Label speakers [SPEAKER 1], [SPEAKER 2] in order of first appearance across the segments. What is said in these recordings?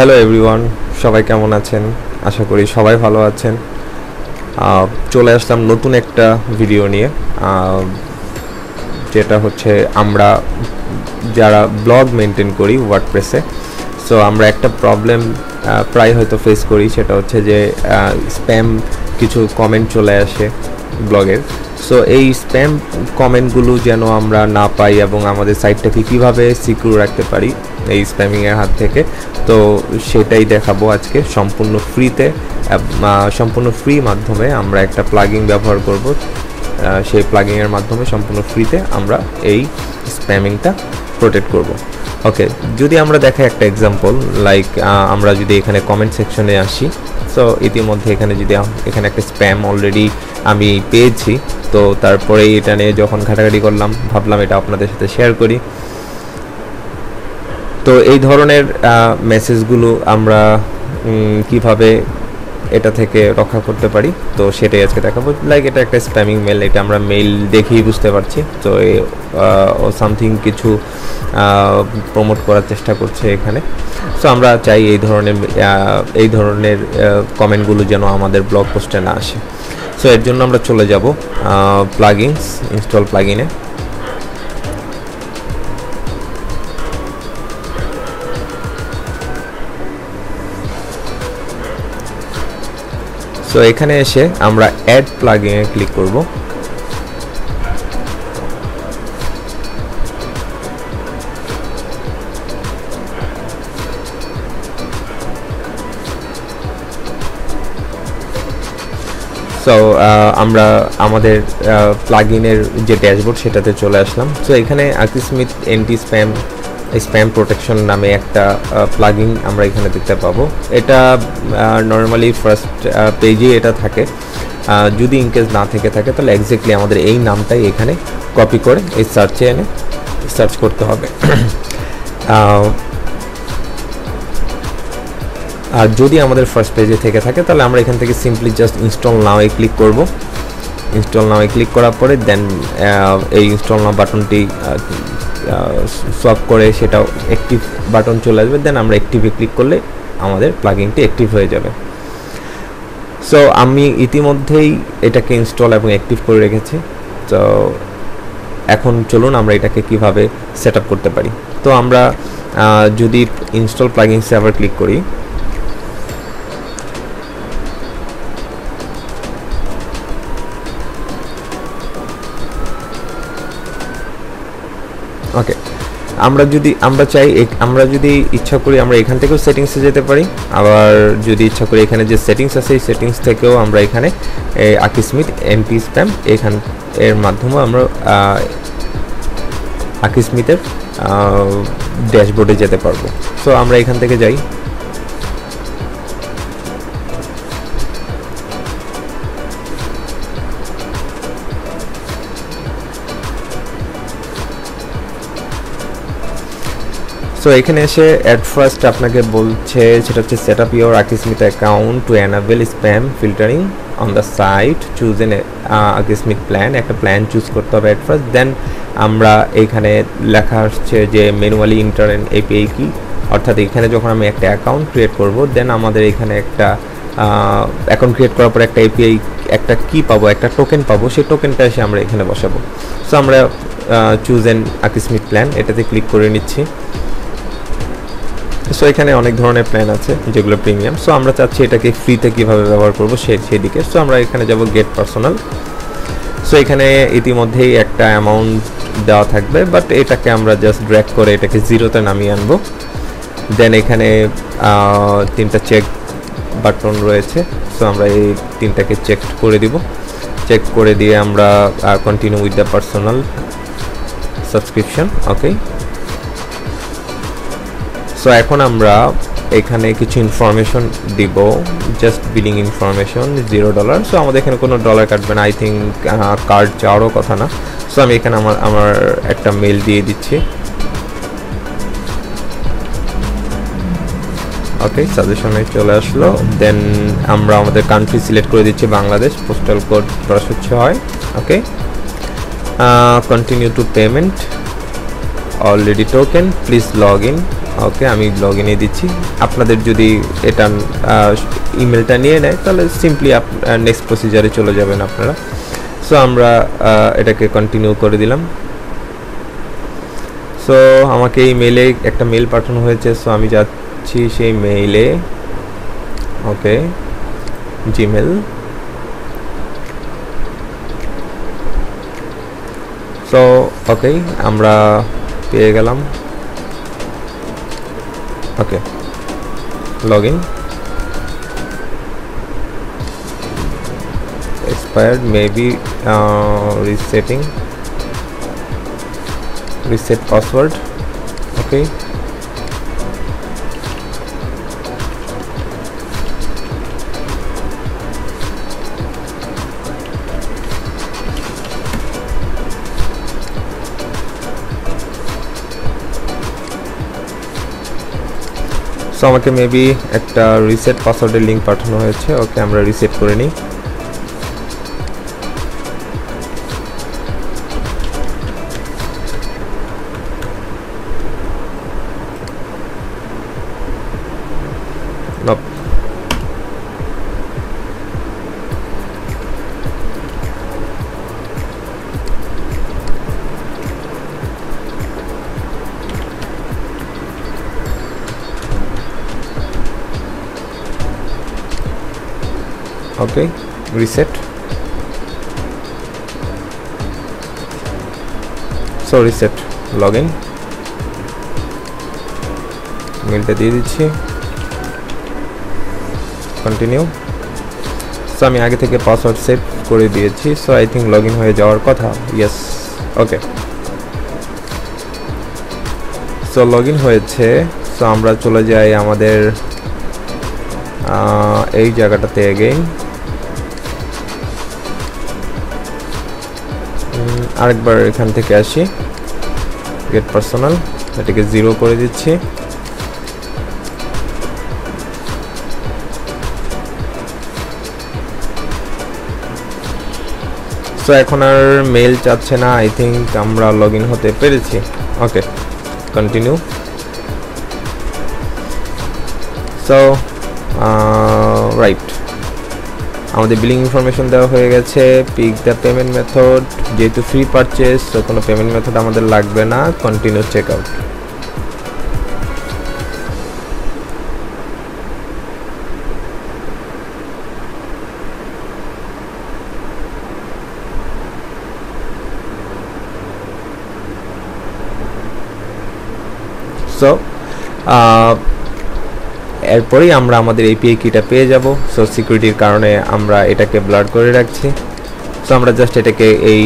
[SPEAKER 1] Hello everyone, সবাই কেমন আছেন? আশা করি সবাই ভালো আছেন। চলে আসলাম নতুন একটা ভিডিও নিয়ে, যেটা হচ্ছে আমরা যারা ব্লগ মেনটেন করি ওয়ার্ডপ্রেসে। সো আমরা একটা প্রবলেম প্রায় হয়তো ফেস করি, সেটা হচ্ছে যে স্প্যাম কিছু কমেন্ট চলে আসে ব্লগের। সো এই স্প্যাম কমেন্টগুলো যেন আমরা না পাই এবং আমাদের সাইটটাকে কীভাবে সিকিউর রাখতে পারি এই স্প্যামিংয়ের হাত থেকে, তো সেটাই দেখাবো আজকে সম্পূর্ণ ফ্রিতে। সম্পূর্ণ ফ্রি মাধ্যমে আমরা একটা প্লাগইন ব্যবহার করব। সেই প্লাগইনের মাধ্যমে সম্পূর্ণ ফ্রিতে আমরা এই স্প্যামিংটা প্রোটেক্ট করব। ওকে, যদি আমরা দেখাই একটা এক্সাম্পল, লাইক আমরা যদি এখানে কমেন্ট সেকশনে আসি, সো ইতিমধ্যে এখানে একটা স্প্যাম অলরেডি আমি পেয়েছি। তো তারপরে এটা নিয়ে যখন ঘাটাঘাটি করলাম, ভাবলাম এটা আপনাদের সাথে শেয়ার করি। তো এই ধরনের মেসেজগুলো আমরা কিভাবে এটা থেকে রক্ষা করতে পারি, তো সেটাই আজকে দেখাবো। লাইক এটা একটা স্প্যামিং মেল, এটা আমরা মেল দেখেই বুঝতে পারছি। তো সামথিং কিছু প্রমোট করার চেষ্টা করছে এখানে। সো আমরা চাই এই ধরনের কমেন্টগুলো যেন আমাদের ব্লগ পোস্টে না আসে। সো এর জন্য আমরা চলে যাব প্লাগইনস, ইনস্টল প্লাগইনে। সো এখানে এসে আমরা অ্যাড প্লাগইনে ক্লিক করব। সো আমরা আমাদের প্লাগইনের যে ড্যাশবোর্ড সেটাতে চলে আসলাম। সো এখানে আকিস্মিথ এন্টি স্প্যাম প্রোটেকশন নামে একটা প্লাগইন আমরা এখানে দেখতে পাবো। এটা নর্মালি ফার্স্ট পেজে এটা থাকে। যদি ইনকেস না থেকে থাকে তাহলে এক্স্যাক্টলি আমাদের এই নামটাই এখানে কপি করে এই সার্চে এনে সার্চ করতে হবে। আর যদি আমাদের ফার্স্ট পেজে থেকে থাকে তাহলে আমরা এখান থেকে সিম্পলি জাস্ট ইনস্টল নাও-এ ক্লিক করব। ইনস্টল নাও-এ ক্লিক করার পরে দেন এই ইনস্টল নাও বাটনটি সোয়াপ করে সেটাও অ্যাক্টিভ বাটন চলে আসবে। দেন আমরা অ্যাক্টিভে ক্লিক করলে আমাদের প্লাগইনটি অ্যাক্টিভ হয়ে যাবে। সো আমি ইতিমধ্যেই এটাকে ইনস্টল এবং অ্যাক্টিভ করে রেখেছি। তো এখন চলুন আমরা এটাকে কিভাবে সেট আপ করতে পারি। তো আমরা যদি ইনস্টল প্লাগইনসে আবার ক্লিক করি, ওকে, আমরা যদি ইচ্ছা করি আমরা এখান থেকেও সেটিংসে যেতে পারি। আবার যদি ইচ্ছা করি এখানে যে সেটিংস আছে এই সেটিংস থেকেও আমরা এখানে আকিস্মিথ এন্টি স্প্যাম এর মাধ্যমে আমরা আকিস্মিথের ড্যাশবোর্ডে যেতে পারবো। সো আমরা এখান থেকে যাই। সো এখানে এসে অ্যাট ফার্স্ট আপনাকে বলছে সেটা হচ্ছে set up your Akismet account to enable spam filtering on the site, choose an Akismet plan. একটা প্ল্যান চুজ করতে হবে অ্যাট ফার্স্ট। দেন আমরা এখানে লেখা আসছে যে ম্যানুয়ালি ইন্টার এন এপিআই কি, অর্থাৎ এখানে যখন আমি একটা অ্যাকাউন্ট ক্রিয়েট করব দেন আমাদের এখানে একটা অ্যাকাউন্ট ক্রিয়েট করার পর একটা এপিআই একটা কি পাবো, একটা টোকেন পাবো, সেই টোকেনটা এসে আমরা এখানে বসাবো। সো আমরা চুজ এন আকিস্মিথ প্ল্যান এটাতে ক্লিক করে নিচ্ছি। সো এখানে অনেক ধরনের প্ল্যান আছে যেগুলো প্রিমিয়াম। সো আমরা চাচ্ছি এটাকে ফ্রিতে কীভাবে ব্যবহার করবো সেই দিকে। সো আমরা এখানে যাব গেট পার্সোনাল। সো এখানে ইতিমধ্যেই একটা অ্যামাউন্ট দেওয়া থাকবে, বাট এটাকে আমরা জাস্ট ড্র্যাগ করে এটাকে জিরোতে নামিয়ে আনবো। দেন এখানে তিনটা চেক বাটন রয়েছে। সো আমরা এই তিনটাকে চেক করে দিব। চেক করে দিয়ে আমরা continue with the personal subscription. Okay, so এখন আমরা এখানে কিছু ইনফরমেশন দিব, জাস্ট বিলিং ইনফরমেশন $0। সো আমাদের এখানে কোনো ডলার কাটবে না, আই থিঙ্ক কার্ড চাওয়ারও কথা না। সো আমি এখানে আমার একটা মেল দিয়ে দিচ্ছি। ওকে, সাজেশনে চলে আসলো। দেন আমরা আমাদের কান্ট্রি সিলেক্ট করে দিচ্ছি Bangladesh, postal code 1206। Okay, continue to payment, already token, please log in. Okay, আমি লগ ইনে দিচ্ছি। আপনাদের যদি এটা ইমেলটা নিয়ে নেয় তাহলে সিম্পলি নেক্সট প্রসিজারে চলে যাবেন আপনারা। সো আমরা এটাকে কন্টিনিউ করে দিলাম। সো আমাকে এই মেইলে একটা মেইল পাঠানো হয়েছে, সো আমি যাচ্ছি সেই মেইলে। ওকে, জিমেল। সো ওকে, আমরা পেয়ে গেলাম। Okay, log in. expired, maybe resetting, reset password. Okay, so আমাকে মেবি একটা রিসেট পাসওয়ার্ডের লিঙ্ক পাঠানো হয়েছে। ওকে, আমরা রিসেট করে নিই। Okay, reset. So reset, login. মেলটা দিয়ে দিচ্ছি, কন্টিনিউ। সো আমি আগে থেকে পাসওয়ার্ড সেভ করে দিয়েছি, so I think log in হয়ে যাওয়ার কথা। Yes, okay, so log in হয়েছে। সো আমরা চলে যাই আমাদের এই জায়গাটাতে এগেইন। আরেকবার এখান থেকে আসি, গেট পার্সোনাল, এটাকে 0 করে দিচ্ছি। সো এখন আর মেল চাচ্ছে না, আই থিঙ্ক আমরা লগ ইন হতে পেরেছি। ওকে, কন্টিনিউ। সো রাইট, আমাদের বিলিং ইনফরমেশন দেওয়া হয়ে গেছে। পিক দ্য পেমেন্ট মেথড, যেহেতু ফ্রি পারচেস তো কোনো পেমেন্ট মেথড আমাদের লাগবে না। Continue check out. সো এরপরেই আমরা আমাদের এপিআই কিটা পেয়ে যাব। সো সিকিউরিটির কারণে আমরা এটাকে ব্লার করে রাখছি। সো আমরা জাস্ট এটাকে এই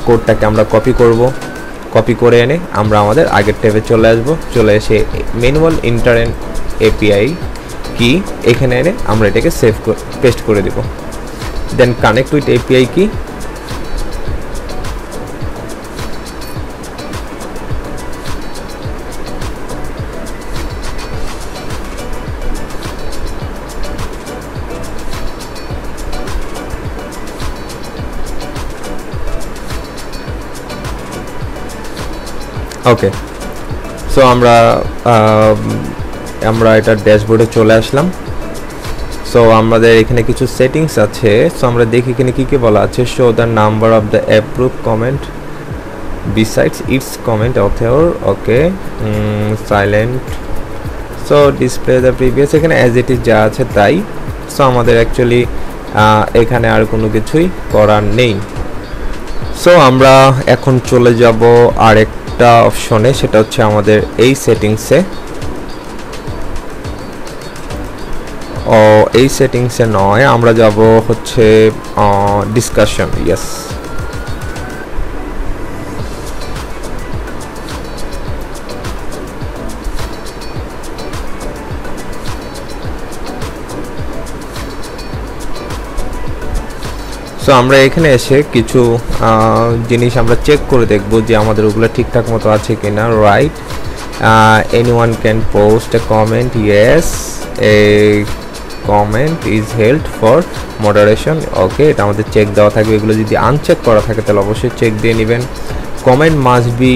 [SPEAKER 1] কোডটাকে আমরা কপি করব। কপি করে এনে আমরা আমাদের আগের ট্যাবে চলে আসব। চলে এসে ম্যানুয়াল ইন্টারেন্ট এপিআই কি এখানে এনে আমরা এটাকে সেভ পেস্ট করে দেব। দেন কানেক্ট উইথ এপিআই কি। ওকে, সো আমরা এটা ড্যাশবোর্ডে চলে আসলাম। সো আমাদের এখানে কিছু সেটিংস আছে। সো আমরা দেখি এখানে কী কী বলা আছে। Show the number of the approve comment besides it's comment author. Okay, silent. So display the previous, এখানে অ্যাজ ইট ইজ যা আছে তাই। সো আমাদের অ্যাকচুয়ালি এখানে আর কোনো কিছুই করার নেই। সো আমরা এখন চলে যাব আরেকটা অপশনে, সেটা হচ্ছে আমাদের এই সেটিংসে। এই সেটিংসে নয়, আমরা যাব হচ্ছে ডিসকাশন। ইয়েস, সো আমরা এখানে এসে কিছু জিনিস আমরা চেক করে দেখব যে আমাদের ওগুলো ঠিকঠাক মতো আছে কিনা। Right, anyone can post a comment. Yes, a comment is held for moderation. Okay, এটা আমাদের চেক দেওয়া থাকবে। এগুলো যদি আনচেক করা থাকে তাহলে অবশ্যই চেক দিয়ে নেবেন। Comment must be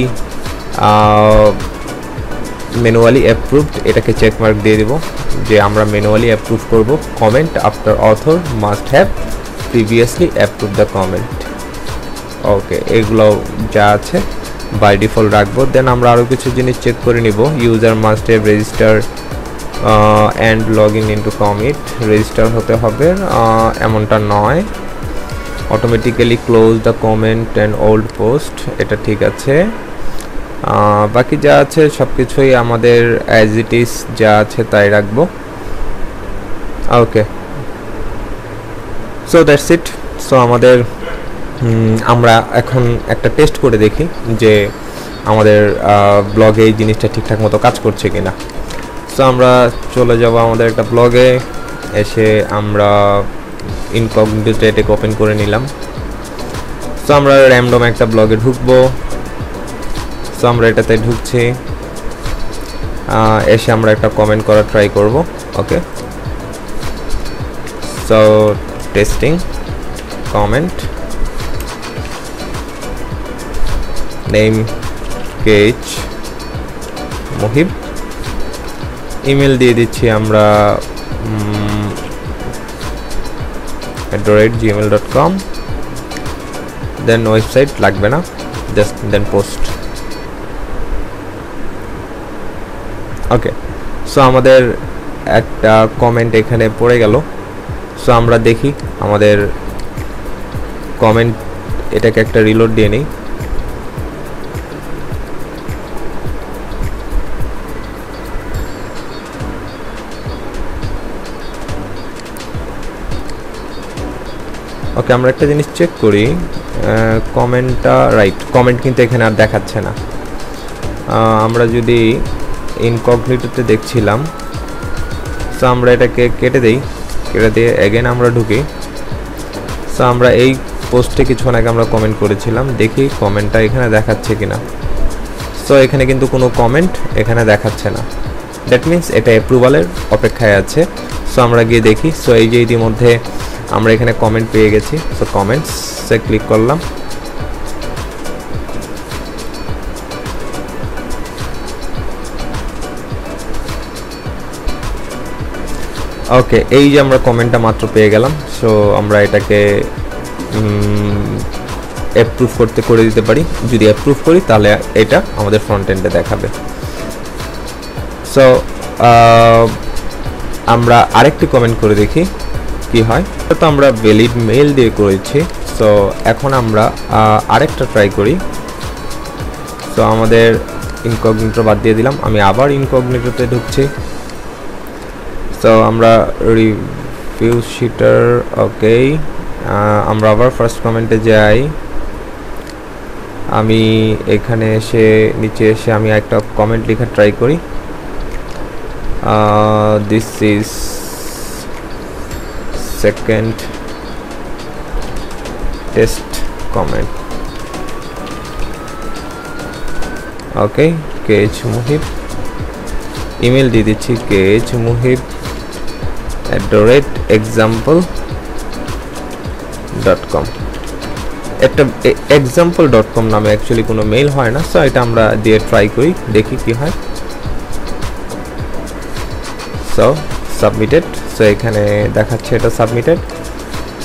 [SPEAKER 1] manually approved, এটাকে চেক মার্ক দিয়ে দেব যে আমরা ম্যানুয়ালি অ্যাপ্রুভ করব। Comment after author must have previously approve the comment. Okay, এগুলো যা আছে বাই ডিফল্ট রাখবো। দেন আমরা আরও কিছু জিনিস চেক করে নিব। User must have register and log in into commit, register হতে হবে এমনটা নয়। Automatically close the comment and old post, এটা ঠিক আছে। বাকি যা আছে সব কিছুই আমাদের অ্যাজ ইট ইজ যা আছে তাই রাখবো। ওকে, সো দ্যাটস ইট। সো আমাদের আমরা এখন একটা টেস্ট করে দেখি যে আমাদের ব্লগে এই জিনিসটা ঠিকঠাক মতো কাজ করছে কিনা। সো আমরা চলে যাব আমাদের একটা ব্লগে, এসে আমরা ইনকগনিটো এটাকে ওপেন করে নিলাম। সো আমরা র্যান্ডম একটা ব্লগে ঢুকবো। সো আমরা এটাতে ঢুকছি, এসে আমরা একটা কমেন্ট করা ট্রাই করব। Okay, so testing comment, name কেচ মুহিব, ইমেল দিয়ে দিচ্ছি আমরা @gmail.com, দেন ওয়েবসাইট লাগবে না, just then post. Okay, so আমাদের একটা কমেন্ট এখানে পড়ে গেল। সো আমরা দেখি আমাদের কমেন্ট, এটাকে একটা রিলোড দিয়ে নিই। ওকে, আমরা একটা জিনিস চেক করি, কমেন্টটা রাইট, কমেন্ট কিন্তু এখানে আর দেখাচ্ছে না। আমরা যদি ইনকগনিটোতে দেখছিলাম, সো আমরা এটাকে কেটে দিই, কেটে দিয়ে এগেন আমরা ঢুকি। সো আমরা এই পোস্টে কিছুক্ষণ আগে আমরা কমেন্ট করেছিলাম, দেখি কমেন্টটা এখানে দেখাচ্ছে কিনা। সো এখানে কিন্তু কোনো কমেন্ট এখানে দেখাচ্ছে না, দ্যাট মিনস এটা অ্যাপ্রুভালের অপেক্ষায় আছে। সো আমরা গিয়ে দেখি। সো এই যে ইতিমধ্যে আমরা এখানে কমেন্ট পেয়ে গেছি। সো কমেন্টসে ক্লিক করলাম। ওকে, এই যে আমরা কমেন্টটা মাত্র পেয়ে গেলাম। সো আমরা এটাকে অ্যাপ্রুভ করে দিতে পারি। যদি অ্যাপ্রুভ করি তাহলে এটা আমাদের ফ্রন্ট এন্ডে দেখাবে। সো আমরা আরেকটি কমেন্ট করে দেখি কি হয়। তো আমরা ভ্যালিড মেল দিয়ে করেছি। সো এখন আমরা আরেকটা ট্রাই করি। সো আমাদের ইনকগনিটো বাদ দিয়ে দিলাম, আমি আবার ইনকগনিটোতে ঢুকছি। সো আমরা রিভিউ শিটার, ওকে, আমরা আবার ফার্স্ট কমেন্টে যাই। আমি এখানে এসে নিচে এসে আমি একটা কমেন্ট লেখা ট্রাই করি। This is second test comment. Okay, কেচ মুহিব, ইমেল দিয়ে দিচ্ছি কেচ মুহিব @example.com। একটা example.com নামে অ্যাকচুয়ালি কোনো মেইল হয় না। সো এটা আমরা দিয়ে ট্রাই করি, দেখি কি হয়। সো সাবমিটেড, সো এখানে দেখাচ্ছে এটা সাবমিটেড।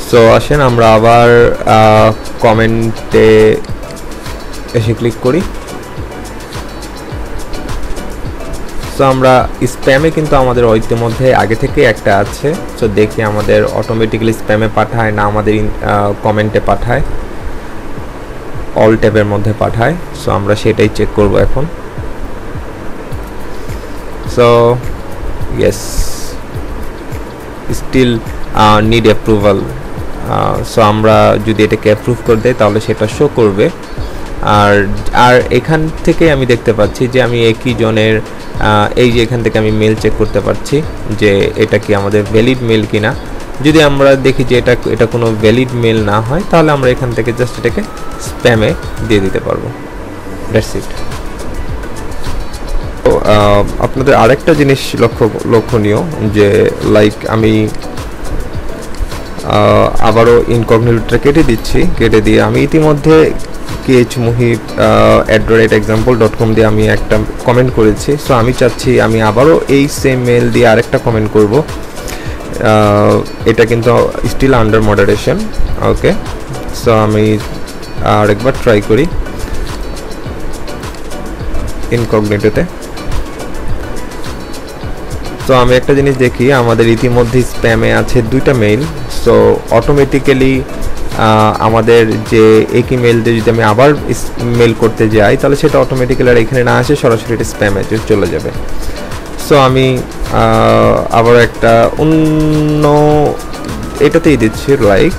[SPEAKER 1] সো আসেন আমরা আবার কমেন্টে এসে ক্লিক করি। সো আমরা স্প্যামে কিন্তু আমাদের ইতিমধ্যে আগে থেকে একটা আছে। সো দেখি আমাদের অটোমেটিক্যালি স্প্যামে পাঠায় না আমাদের কমেন্টে পাঠায়, অল ট্যাবের মধ্যে পাঠায়। সো আমরা সেটাই চেক করব এখন। So yes, still need approval. So আমরা যদি এটাকে অ্যাপ্রুভ করে দেই তাহলে সেটা শো করবে। আর এখান থেকে আমি দেখতে পাচ্ছি যে আমি একই জনের এই যে এখান থেকে আমি মেল চেক করতে পারছি যে এটা কি আমাদের ভ্যালিড মেল কিনা। যদি আমরা দেখি যে এটা কোনো ভ্যালিড মেল না হয় তাহলে আমরা এখান থেকে জাস্ট এটাকে স্প্যামে দিয়ে দিতে পারবো। That's it. তো আপনাদের আরেকটা জিনিস লক্ষণীয় যে লাইক আমি আবারও ইনকগনিটোটা কেটে দিচ্ছি, কেটে দিয়ে আমি ইতিমধ্যে khmuhib@example.com দিয়ে আমি একটা কমেন্ট করেছি। সো আমি চাচ্ছি আমি আবারও এই সেম মেল দিয়ে আরেকটা কমেন্ট করব। এটা কিন্তু স্টিল আন্ডার মডারেশন। ওকে, সো আমি আরেকবার ট্রাই করি ইনকগনিটোতে। তো আমি একটা জিনিস দেখি, আমাদের ইতিমধ্যে স্প্যামে আছে 2টা মেইল। সো অটোমেটিক্যালি আমাদের যে একই মেল দিয়ে যদি আমি আবার মেল করতে যাই তাহলে সেটা অটোমেটিক্যালি আর এখানে না আসে, সরাসরি এটা স্প্যামে চলে যাবে। সো আমি আবার একটা অন্য এটাতেই দিচ্ছি, লাইক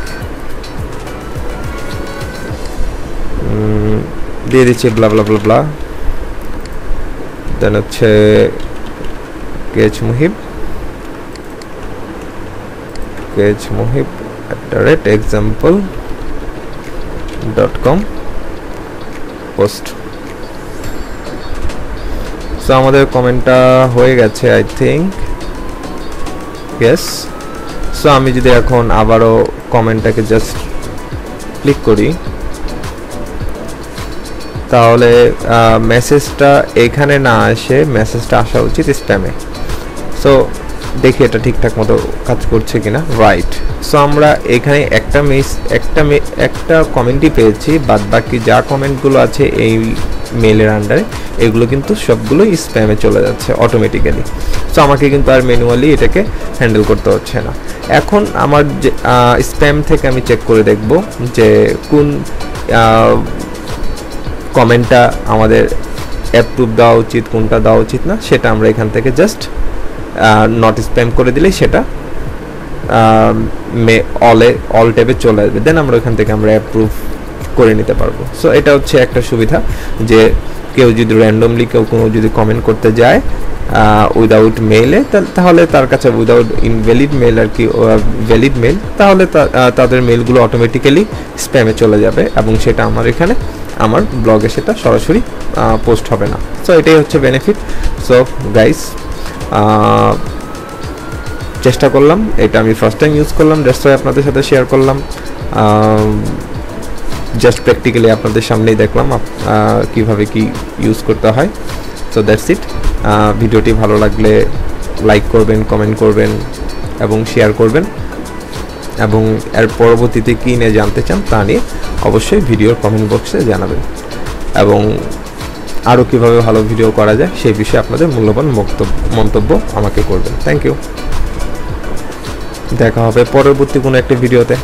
[SPEAKER 1] দিয়ে দিচ্ছি ব্লা ব্লা ব্লা ব্লা, দেন হচ্ছে khmuhib@example.com পোস্ট। সো আমাদের কমেন্টটা হয়ে গেছে আই থিঙ্ক, ইয়েস। সো আমি যদি এখন আবারও কমেন্টটাকে জাস্ট ক্লিক করি তাহলে মেসেজটা এখানে না আসে, মেসেজটা আসা উচিত স্প্যামে। সো দেখি এটা ঠিকঠাক মতো কাজ করছে কিনা। রাইট, সো আমরা এখানে একটা কমেন্টই পেয়েছি, বাদ বাকি যা কমেন্টগুলো আছে এই মেলের আন্ডারে এগুলো কিন্তু সবগুলোই স্প্যামে চলে যাচ্ছে অটোমেটিক্যালি। সো আমাকে কিন্তু আর ম্যানুয়ালি এটাকে হ্যান্ডেল করতে হচ্ছে না। এখন আমার যে স্প্যাম থেকে আমি চেক করে দেখব যে কোন কমেন্টটা আমাদের অ্যাপ্রুভ দেওয়া উচিত, কোনটা দেওয়া উচিত না, সেটা আমরা এখান থেকে জাস্ট নট স্প্যাম করে দিলেই সেটা অল ট্যাবে চলে আসবে। দেন আমরা ওখান থেকে আমরা অ্যাপ্রুভ করে নিতে পারবো। সো এটা হচ্ছে একটা সুবিধা যে কেউ যদি র্যান্ডমলি কোনো যদি কমেন্ট করতে যায় উইদাউট মেইলে, তাহলে তার কাছে উইদাউট ইনভ্যালিড মেল আর কি, ভ্যালিড মেল, তাহলে তাদের মেলগুলো অটোমেটিক্যালি স্প্যামে চলে যাবে এবং সেটা আমার এখানে আমার ব্লগে সেটা সরাসরি পোস্ট হবে না। সো এটাই হচ্ছে বেনিফিট। সো গাইস, চেষ্টা করলাম, এটা আমি ফার্স্ট টাইম ইউজ করলাম, দ্যাটস ওয়াই আপনাদের সাথে শেয়ার করলাম। জাস্ট প্র্যাকটিক্যালি আপনাদের সামনেই দেখলাম কিভাবে কি ইউজ করতে হয়। So that's it. ভিডিওটি ভালো লাগলে লাইক করবেন, কমেন্ট করবেন এবং শেয়ার করবেন, এবং এর পরবর্তীতে কী নিয়ে জানতে চান তা নিয়ে অবশ্যই ভিডিওর কমেন্ট বক্সে জানাবেন, এবং আরও কীভাবে ভালো ভিডিও করা যায় সেই বিষয়ে আপনাদের মূল্যবান মন্তব্য আমাকে করবেন। Thank you. দেখা হবে পরবর্তী কোনো একটা ভিডিওতে।